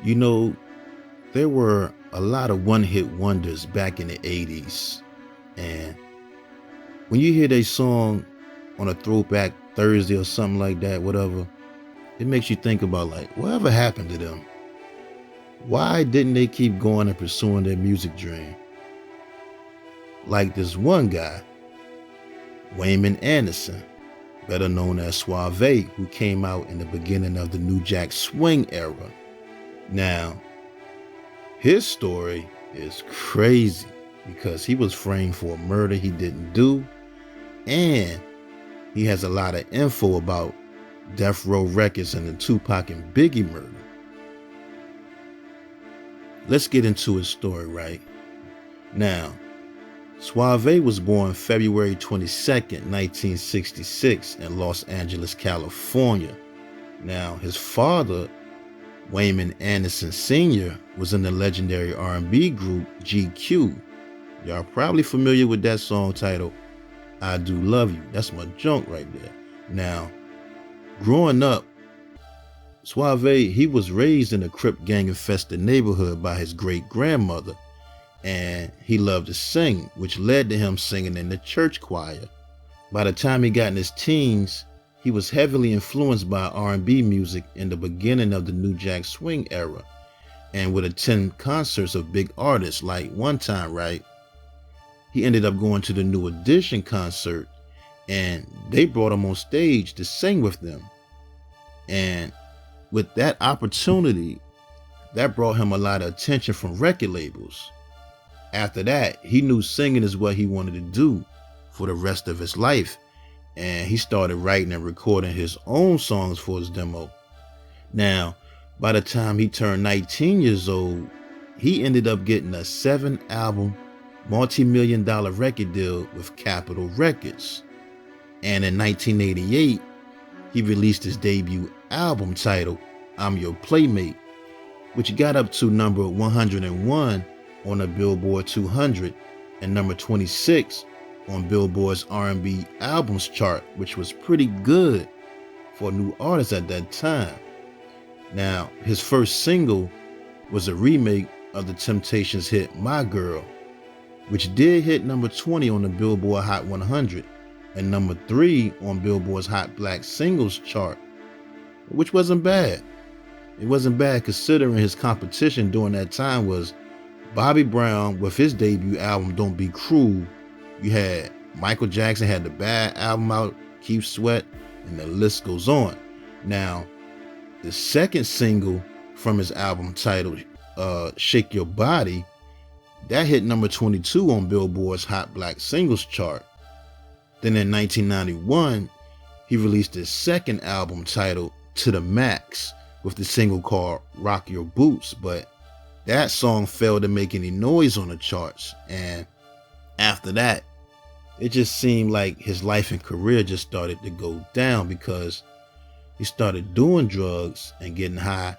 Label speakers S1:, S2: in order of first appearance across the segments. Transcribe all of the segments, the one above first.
S1: You know, there were a lot of one-hit wonders back in the 80s. And when you hear their song on a throwback Thursday or something like that, whatever, it makes you think about like, whatever happened to them? Why didn't they keep going and pursuing their music dream? Like this one guy, Wayman Anderson, better known as Suave, who came out in the beginning of the New Jack Swing era. Now, his story is crazy because he was framed for a murder he didn't do, and he has a lot of info about Death Row Records and the Tupac and Biggie murder. Let's get into his story right now. Suave was born February 22nd, 1966 in Los Angeles, California. Now, his father, Wayman Anderson Sr., was in the legendary R&B group GQ. Y'all probably familiar with that song titled, I Do Love You. That's my junk right there. Now, growing up, Suave, he was raised in a Crip gang-infested neighborhood by his great-grandmother, and he loved to sing, which led to him singing in the church choir. By the time he got in his teens, he was heavily influenced by R&B music in the beginning of the New Jack Swing era, and would attend concerts of big artists. Like one time, right, he ended up going to the New Edition concert, and they brought him on stage to sing with them. And with that opportunity, that brought him a lot of attention from record labels. After that, he knew singing is what he wanted to do for the rest of his life, and he started writing and recording his own songs for his demo. Now, by the time he turned 19 years old, he ended up getting a 7-album, multi-million-dollar record deal with Capitol Records. And in 1988, he released his debut album titled I'm Your Playmate, which got up to number 101 on the Billboard 200 and number 26 on Billboard's R&B albums chart, which was pretty good for a new artist at that time. Now, his first single was a remake of the Temptations' hit My Girl, which did hit number 20 on the Billboard Hot 100 and number 3 on Billboard's Hot Black Singles chart, which wasn't bad. It wasn't bad considering his competition during that time was Bobby Brown with his debut album Don't Be Cruel. You had Michael Jackson had the Bad album out, Keith Sweat, and the list goes on. Now, the second single from his album titled Shake Your Body, that hit number 22 on Billboard's Hot Black Singles chart. Then in 1991, he released his second album titled To the Max with the single called Rock Your Boots, but that song failed to make any noise on the charts. And after that, it just seemed like his life and career just started to go down because he started doing drugs and getting high,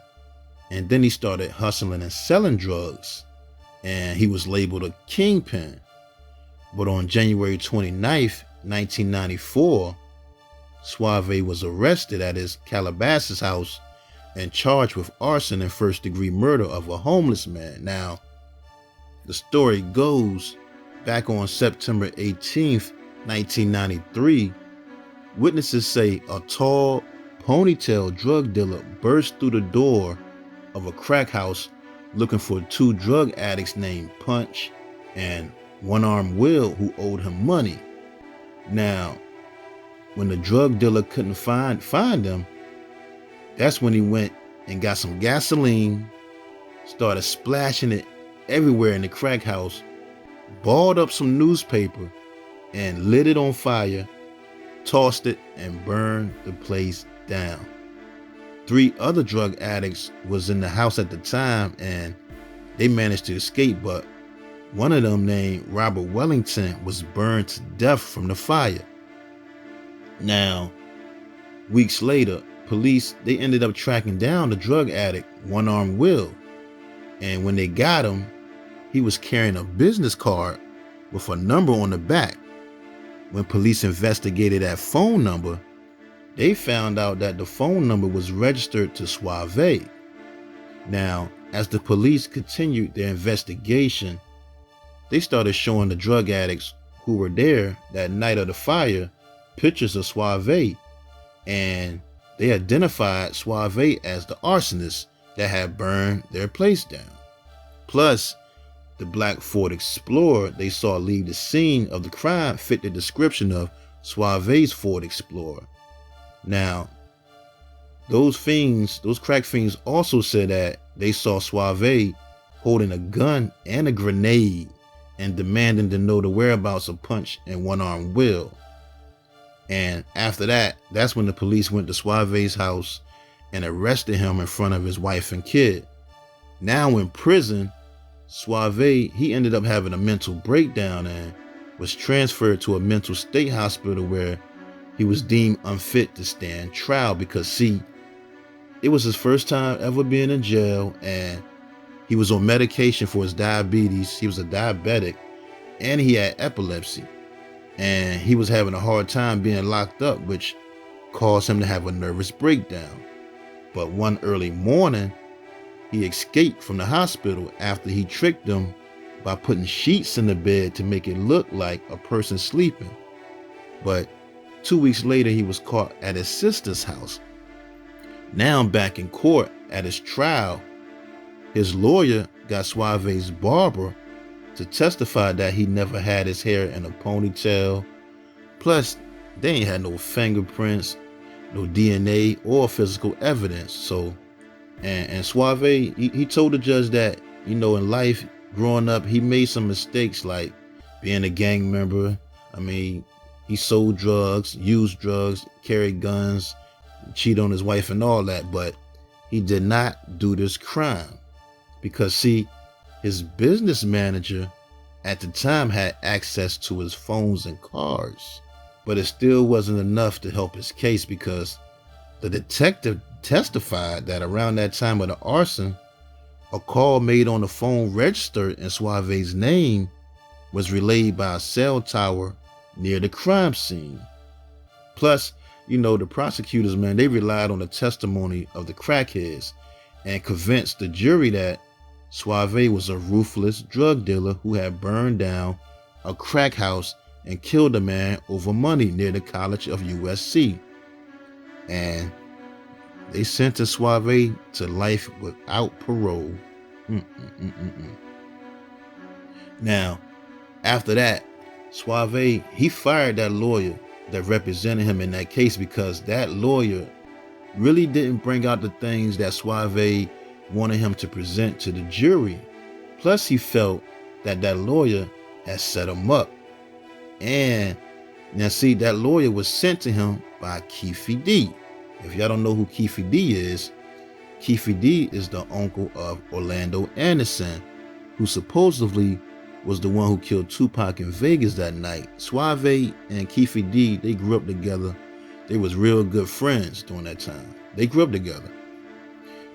S1: and then he started hustling and selling drugs, and he was labeled a kingpin. But on January 29th, 1994, Suave was arrested at his Calabasas house and charged with arson and first-degree murder of a homeless man. Now, the story goes, back on September 18th, 1993, witnesses say a tall, ponytail drug dealer burst through the door of a crack house looking for 2 drug addicts named Punch and One-Armed Will, who owed him money. Now, when the drug dealer couldn't find them, that's when he went and got some gasoline, started splashing it everywhere in the crack house, balled up some newspaper and lit it on fire, tossed it, and burned the place down. 3 other drug addicts was in the house at the time, and they managed to escape, but one of them, named Robert Wellington, was burned to death from the fire. Now, weeks later, police, they ended up tracking down the drug addict, One-Armed Will, and when they got him, he was carrying a business card with a number on the back. When police investigated that phone number, they found out that the phone number was registered to Suave. Now, as the police continued their investigation, they started showing the drug addicts who were there that night of the fire pictures of Suave, and they identified Suave as the arsonist that had burned their place down. Plus, the black Ford Explorer they saw leave the scene of the crime fit the description of Suave's Ford Explorer. Now, those crack fiends also said that they saw Suave holding a gun and a grenade and demanding to know the whereabouts of Punch and One Arm Will. And after that, that's when the police went to Suave's house and arrested him in front of his wife and kid. Now in prison, Suave, he ended up having a mental breakdown and was transferred to a mental state hospital where he was deemed unfit to stand trial because, see, it was his first time ever being in jail, and he was on medication for his diabetes. He was a diabetic, and he had epilepsy. And he was having a hard time being locked up, which caused him to have a nervous breakdown. But one early morning, he escaped from the hospital after he tricked them by putting sheets in the bed to make it look like a person sleeping. But 2 weeks later, he was caught at his sister's house. Now back in court at his trial, his lawyer got Suave's barber to testify that he never had his hair in a ponytail. Plus, they ain't had no fingerprints, no DNA or physical evidence. So, and Suave, he told the judge that, in life, growing up, he made some mistakes like being a gang member. I mean, he sold drugs, used drugs, carried guns, cheated on his wife and all that, but he did not do this crime because, see, his business manager at the time had access to his phones and cars. But it still wasn't enough to help his case because the detective testified that around that time of the arson, a call made on the phone registered in Suave's name was relayed by a cell tower near the crime scene. Plus, the prosecutors, man, they relied on the testimony of the crackheads and convinced the jury that Suave was a ruthless drug dealer who had burned down a crack house and killed a man over money near the College of USC. And they sentenced Suave to life without parole. Now, after that, Suave, he fired that lawyer that represented him in that case because that lawyer really didn't bring out the things that Suave wanted him to present to the jury. Plus, he felt that that lawyer had set him up. And now, see, that lawyer was sent to him by Keefe D. If y'all don't know who Keefe D is the uncle of Orlando Anderson, who supposedly was the one who killed Tupac in Vegas that night. Suave and Keefe D, they grew up together. They was real good friends during that time. They grew up together.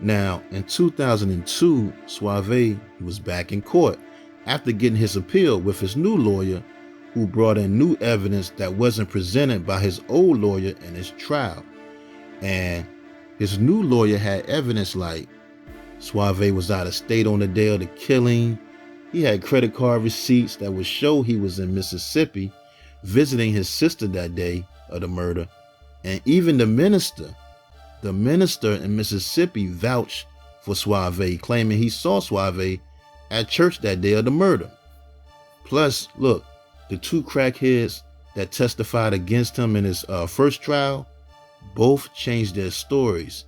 S1: Now, in 2002, Suave was back in court after getting his appeal with his new lawyer, who brought in new evidence that wasn't presented by his old lawyer in his trial. And his new lawyer had evidence like Suave was out of state on the day of the killing. He had credit card receipts that would show he was in Mississippi visiting his sister that day of the murder. And even the minister in Mississippi vouched for Suave, claiming he saw Suave at church that day of the murder. Plus, look, the two crackheads that testified against him in his first trial both changed their stories,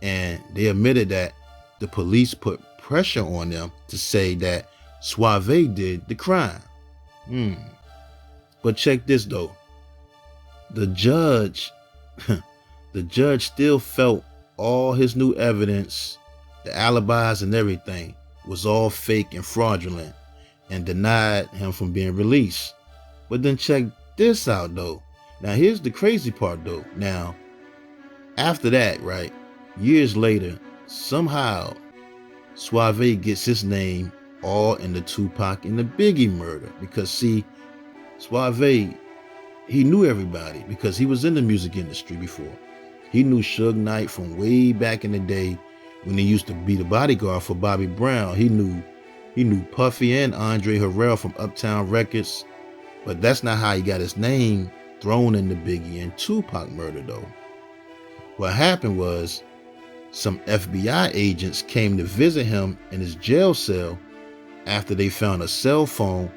S1: and they admitted that the police put pressure on them to say that Suave did the crime. But check this though. The judge still felt all his new evidence, the alibis and everything, was all fake and fraudulent, and denied him from being released. But then check this out though. Now here's the crazy part though. Now, after that, right, years later, somehow Suave gets his name all in the Tupac and the Biggie murder. Because see, Suave, he knew everybody because he was in the music industry before. He knew Suge Knight from way back in the day when he used to be the bodyguard for Bobby Brown. He knew Puffy and Andre Harrell from Uptown Records, but that's not how he got his name thrown in the Biggie and Tupac murder though. What happened was some FBI agents came to visit him in his jail cell after they found a cell phone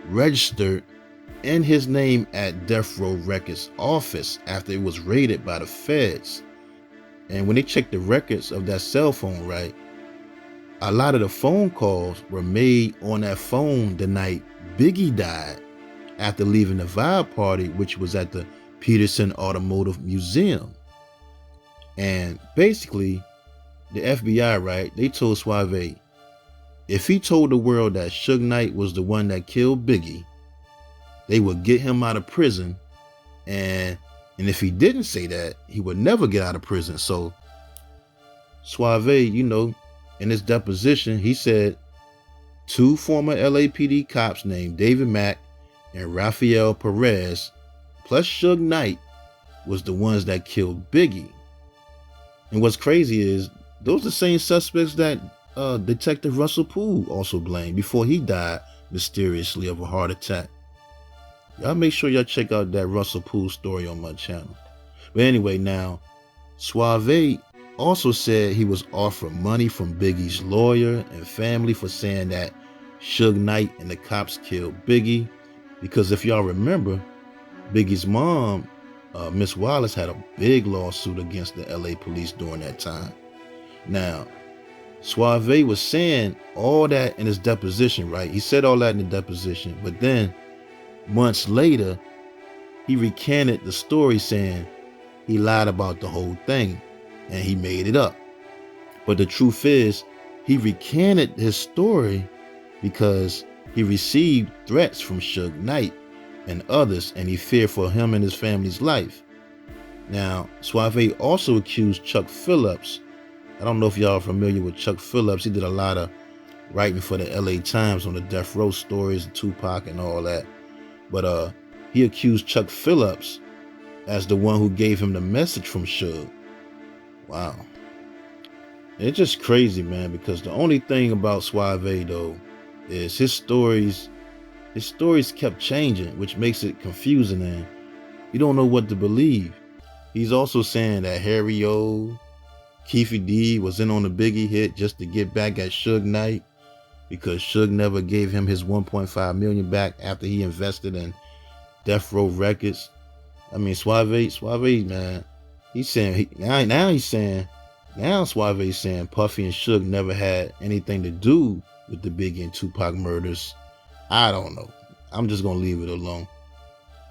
S1: registered in his name at Death Row Records office after it was raided by the feds. And when they checked the records of that cell phone, right, a lot of the phone calls were made on that phone the night Biggie died after leaving the Vibe party, which was at the Peterson Automotive Museum. And basically, the FBI, right, they told Suave, if he told the world that Suge Knight was the one that killed Biggie, they would get him out of prison. And if he didn't say that, he would never get out of prison. So Suave, in his deposition, he said 2 former LAPD cops named David Mack and Rafael Perez, plus Suge Knight, was the ones that killed Biggie. And what's crazy is those are the same suspects that Detective Russell Poole also blamed before he died mysteriously of a heart attack. Y'all make sure y'all check out that Russell Poole story on my channel. But anyway, now, Suave also said he was offered money from Biggie's lawyer and family for saying that Suge Knight and the cops killed Biggie. Because if y'all remember, Biggie's mom, Miss Wallace, had a big lawsuit against the LA police during that time. Now, Suave was saying all that in his deposition, right? He said all that in the deposition, but then months later, he recanted the story saying he lied about the whole thing and he made it up. But the truth is, he recanted his story because he received threats from Suge Knight and others, and he feared for him and his family's life. Now, Suave also accused Chuck Phillips. I don't know if y'all are familiar with Chuck Phillips. He did a lot of writing for the LA Times on the Death Row stories, Tupac and all that. But he accused Chuck Phillips as the one who gave him the message from Suge. Wow. It's just crazy, man, because the only thing about Suave, though, is his stories kept changing, which makes it confusing and you don't know what to believe. He's also saying that Harry O, Keefy D was in on the Biggie hit just to get back at Suge Knight because Suge never gave him his $1.5 million back after he invested in Death Row Records. I mean, Suave, man, he's saying now Suave's saying Puffy and Suge never had anything to do with the Biggie and Tupac murders. I don't know. I'm just gonna leave it alone.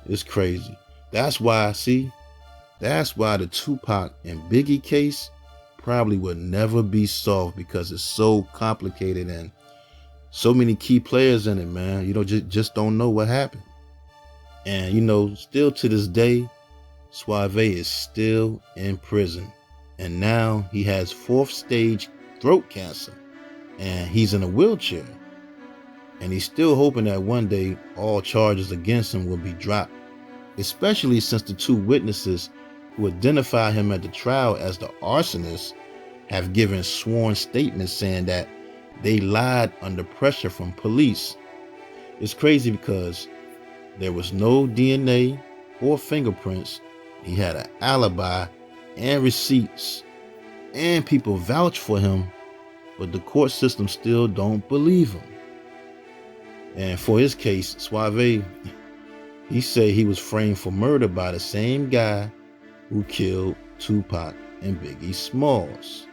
S1: It's crazy. That's why the Tupac and Biggie case probably would never be solved because it's so complicated and so many key players in it, man. Just don't know what happened. And still to this day, Suave is still in prison. And now he has 4th stage throat cancer. And he's in a wheelchair. And he's still hoping that one day all charges against him will be dropped. Especially since the 2 witnesses who identify him at the trial as the arsonist have given sworn statements saying that they lied under pressure from police. It's crazy because there was no DNA or fingerprints. He had an alibi and receipts, and people vouch for him, but the court system still don't believe him. And for his case, Suave, he said he was framed for murder by the same guy who killed Tupac and Biggie Smalls.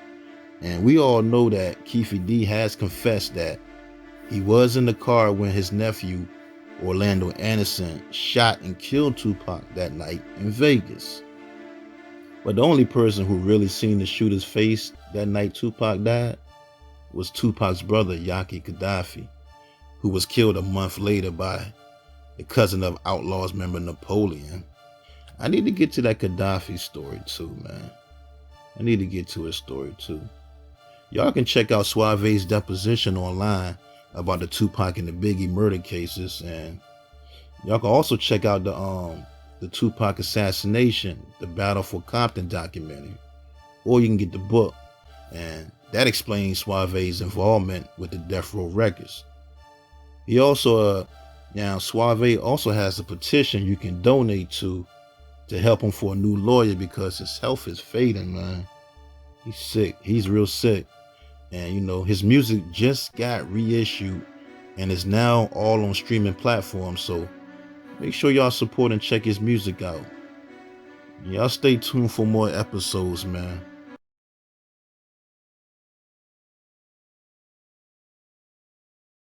S1: And we all know that Keefy D has confessed that he was in the car when his nephew, Orlando Anderson, shot and killed Tupac that night in Vegas. But the only person who really seen the shooter's face that night Tupac died was Tupac's brother, Yaki Gaddafi, who was killed a month later by the cousin of Outlaws member Napoleon. I need to get to that Gaddafi story too, man. I need to get to his story too. Y'all can check out Suave's deposition online about the Tupac and the Biggie murder cases, and y'all can also check out the Tupac assassination, the Battle for Compton documentary, or you can get the book. And That explains Suave's involvement with the Death Row Records. He also, now Suave also has a petition you can donate to help him for a new lawyer because his health is fading, man. He's sick. He's real sick. And his music just got reissued and is now all on streaming platforms. So make sure y'all support and check his music out. Y'all stay tuned for more episodes, man.